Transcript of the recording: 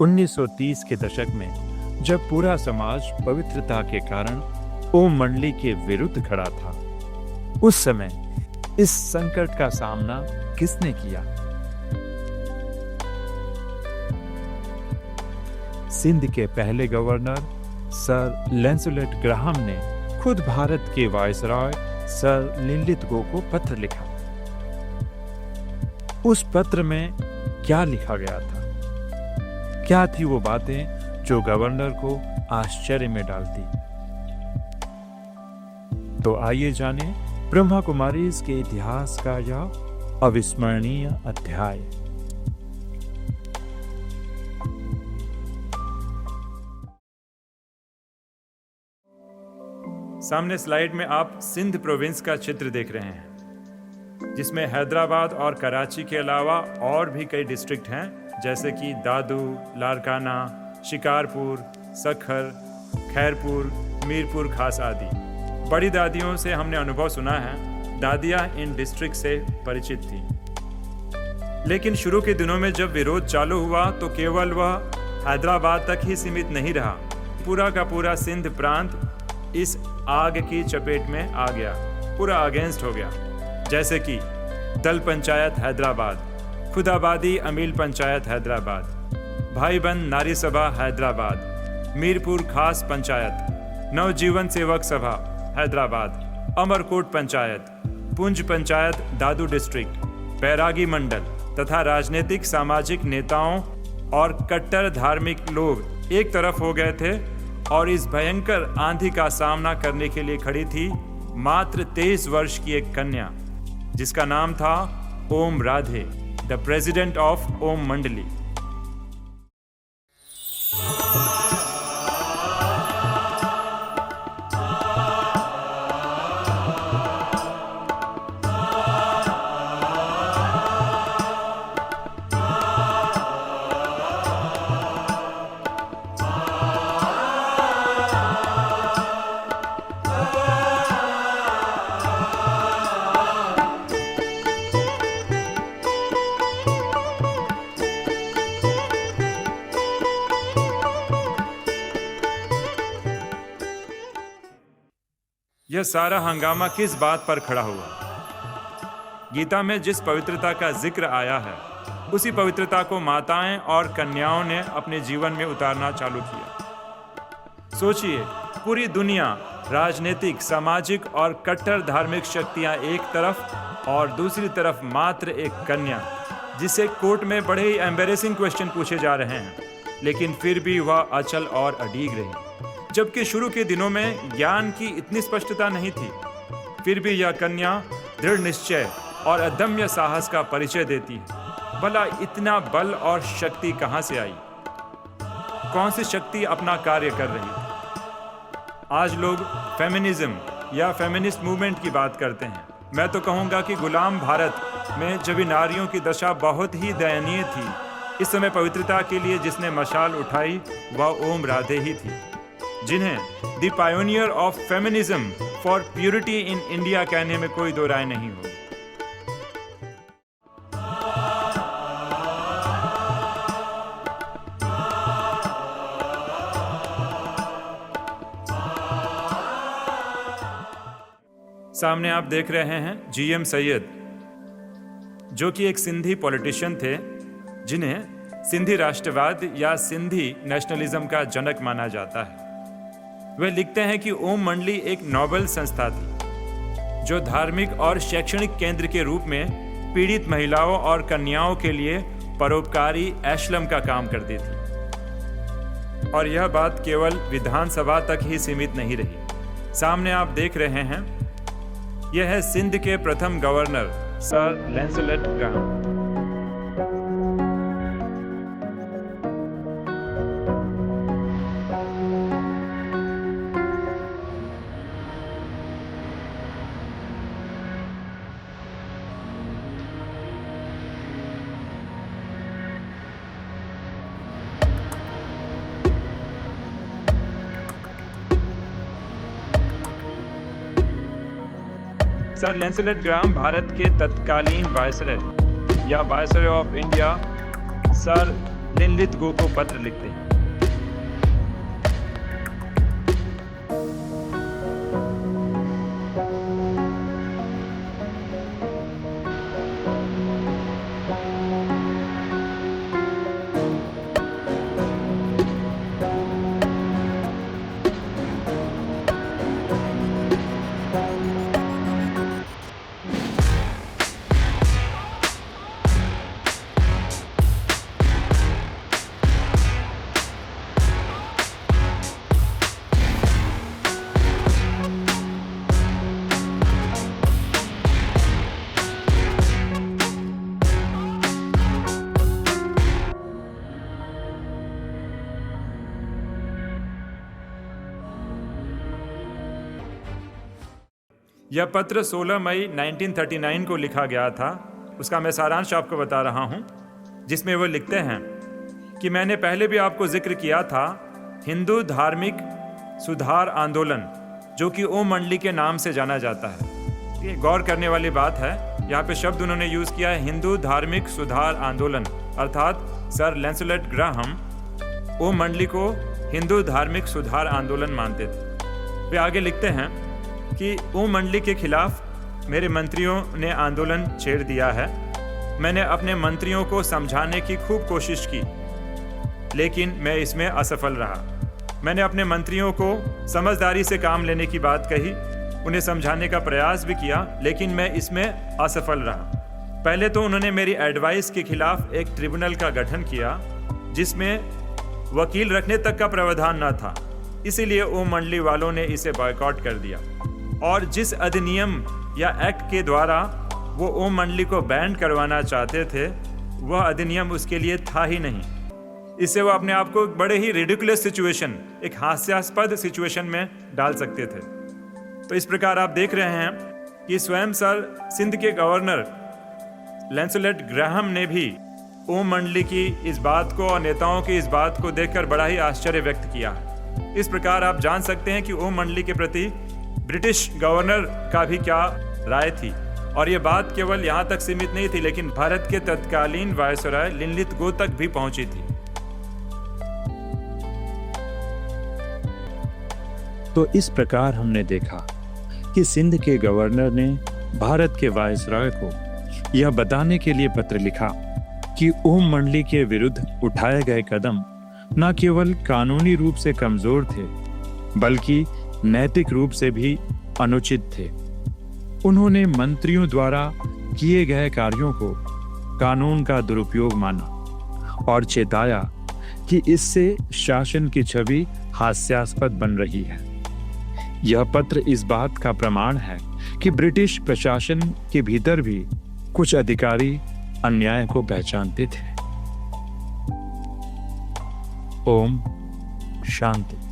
1930 के दशक में जब पूरा समाज पवित्रता के कारण ओम मंडली के विरुद्ध खड़ा था, उस समय इस संकट का सामना किसने किया? सिंध के पहले गवर्नर सर लैंसोलेट ग्राहम ने खुद भारत के वायसराय सर लिनलिथगो को पत्र लिखा। उस पत्र में क्या लिखा गया था? क्या थी वो बातें जो गवर्नर को आश्चर्य में डालती? तो आइए जानें ब्रह्मा कुमारीज के इतिहास का यह अविस्मरणीय अध्याय। सामने स्लाइड में आप सिंध प्रोविंस का चित्र देख रहे हैं, जिसमें हैदराबाद और कराची के अलावा और भी कई डिस्ट्रिक्ट हैं, जैसे कि दादू, लारकाना, शिकारपुर, सखर, खैरपुर, मीरपुर खास आदि। बड़ी दादियों से हमने अनुभव सुना है, दादियाँ इन डिस्ट्रिक्ट से परिचित थीं। लेकिन शुरू के दिनों में जब विरोध चालू हुआ तो केवल वह हैदराबाद तक ही सीमित नहीं रहा, पूरा का पूरा सिंध प्रांत इस आग की चपेट में आ गया, पूरा अगेंस्ट हो गया। जैसे कि दल पंचायत हैदराबाद, खुदाबादी अमील पंचायत हैदराबाद, भाईबंद नारी सभा हैदराबाद, मीरपुर खास पंचायत, नवजीवन सेवक सभा हैदराबाद, अमरकोट पंचायत, पुंज पंचायत दादू डिस्ट्रिक्ट, बैरागी मंडल तथा राजनीतिक सामाजिक नेताओं और कट्टर धार्मिक लोग एक तरफ हो गए थे और इस भयंकर आंधी का सामना करने के लिए खड़ी थी मात्र 23 वर्ष की एक कन्या, जिसका नाम था ओम राधे, द प्रेसिडेंट ऑफ ओम मंडली। यह सारा हंगामा किस बात पर खड़ा हुआ? गीता में जिस पवित्रता का जिक्र आया है, उसी पवित्रता को माताएं और कन्याओं ने अपने जीवन में उतारना चालू किया। सोचिए, पूरी दुनिया, राजनीतिक, सामाजिक और कट्टर धार्मिक शक्तियां एक तरफ और दूसरी तरफ मात्र एक कन्या, जिसे कोर्ट में बड़े ही एम्बैरेसिंग क्वेश्चन पूछे जा रहे हैं, लेकिन फिर भी वह अचल और अडीग रही। जबकि शुरू के दिनों में ज्ञान की इतनी स्पष्टता नहीं थी, फिर भी यह कन्या दृढ़ निश्चय और अदम्य साहस का परिचय देती है। भला इतना बल और शक्ति कहां से आई? कौन सी शक्ति अपना कार्य कर रही थी? आज लोग फेमिनिज्म या फेमिनिस्ट मूवमेंट की बात करते हैं। मैं तो कहूँगा कि गुलाम भारत में जब नारियों की दशा बहुत ही दयनीय थी, इस समय पवित्रता के लिए जिसने मशाल उठाई वह ओम राधे ही थी, जिन्हें the pioneer of feminism for purity in India कहने में कोई दो राय नहीं होगी। सामने आप देख रहे हैं जीएम सैयद, जो कि एक सिंधी पॉलिटिशियन थे, जिन्हें सिंधी राष्ट्रवाद या सिंधी नेशनलिज्म का जनक माना जाता है। वे लिखते हैं कि ओम मंडली एक नोबल संस्था थी, जो धार्मिक और शैक्षणिक केंद्र के रूप में पीड़ित महिलाओं और कन्याओं के लिए परोपकारी एशलम का काम करती थी। और यह बात केवल विधानसभा तक ही सीमित नहीं रही। सामने आप देख रहे हैं, यह है सिंध के प्रथम governor sir lanceolate Graham. Sir lanceolate Graham Bharat के तत्कालीन वायसरॉय या वायसरॉय ऑफ इंडिया सर लिनलित गो को पत्र लिखते हैं। यह पत्र 16 मई 1939 को लिखा गया था। उसका मैं सारांश आपको बता रहा हूं, जिसमें वो लिखते हैं कि मैंने पहले भी आपको जिक्र किया था हिंदू धार्मिक सुधार आंदोलन, जो कि ओम मंडली के नाम से जाना जाता है। ये गौर करने वाली बात है, यहाँ पे शब्द उन्होंने यूज़ किया है हिंदू धार्मिक सुधार आंदोलन, अर्थात सर लैंसलेट ग्राहम ओम मंडली को हिंदू धार्मिक सुधार आंदोलन मानते थे। वे आगे लिखते हैं कि ओम मंडली के खिलाफ मेरे मंत्रियों ने आंदोलन छेड़ दिया है। मैंने अपने मंत्रियों को समझाने की खूब कोशिश की, लेकिन मैं इसमें असफल रहा। मैंने अपने मंत्रियों को समझदारी से काम लेने की बात कही, उन्हें समझाने का प्रयास भी किया, लेकिन मैं इसमें असफल रहा। पहले तो उन्होंने मेरी एडवाइस के खिलाफ एक ट्रिब्यूनल का गठन किया, जिसमें वकील रखने तक का प्रावधान न था। इसीलिए ओम मंडली वालों ने इसे बॉयकॉट कर दिया, और जिस अधिनियम या एक्ट के द्वारा वो ओम मंडली को बैन करवाना चाहते थे, वह अधिनियम उसके लिए था ही नहीं। इससे वो अपने आप को बड़े ही रिडिकुलस सिचुएशन, एक हास्यास्पद सिचुएशन में डाल सकते थे। तो इस प्रकार आप देख रहे हैं कि स्वयं सर सिंध के गवर्नर लैंसलेट ग्राहम ने भी ओम मंडली की इस बात को और नेताओं की इस बात को देखकर बड़ा ही आश्चर्य व्यक्त किया। इस प्रकार आप जान सकते हैं कि ओम मंडली के प्रति ब्रिटिश गवर्नर का भी क्या राय थी। और ये बात केवल यहाँ तक सीमित नहीं थी, लेकिन भारत के तत्कालीन वायसराय लिनलित गो तक भी पहुंची थी। तो इस प्रकार हमने देखा कि सिंध के गवर्नर ने भारत के वायसराय को यह बताने के लिए पत्र लिखा कि ओम मंडली के विरुद्ध उठाए गए कदम न केवल कानूनी रूप से कमजोर थे, बल्कि नैतिक रूप से भी अनुचित थे। उन्होंने मंत्रियों द्वारा किए गए कार्यों को कानून का दुरुपयोग माना और चेताया कि इससे शासन की छवि हास्यास्पद बन रही है। यह पत्र इस बात का प्रमाण है कि ब्रिटिश प्रशासन के भीतर भी कुछ अधिकारी अन्याय को पहचानते थे। ओम शांति।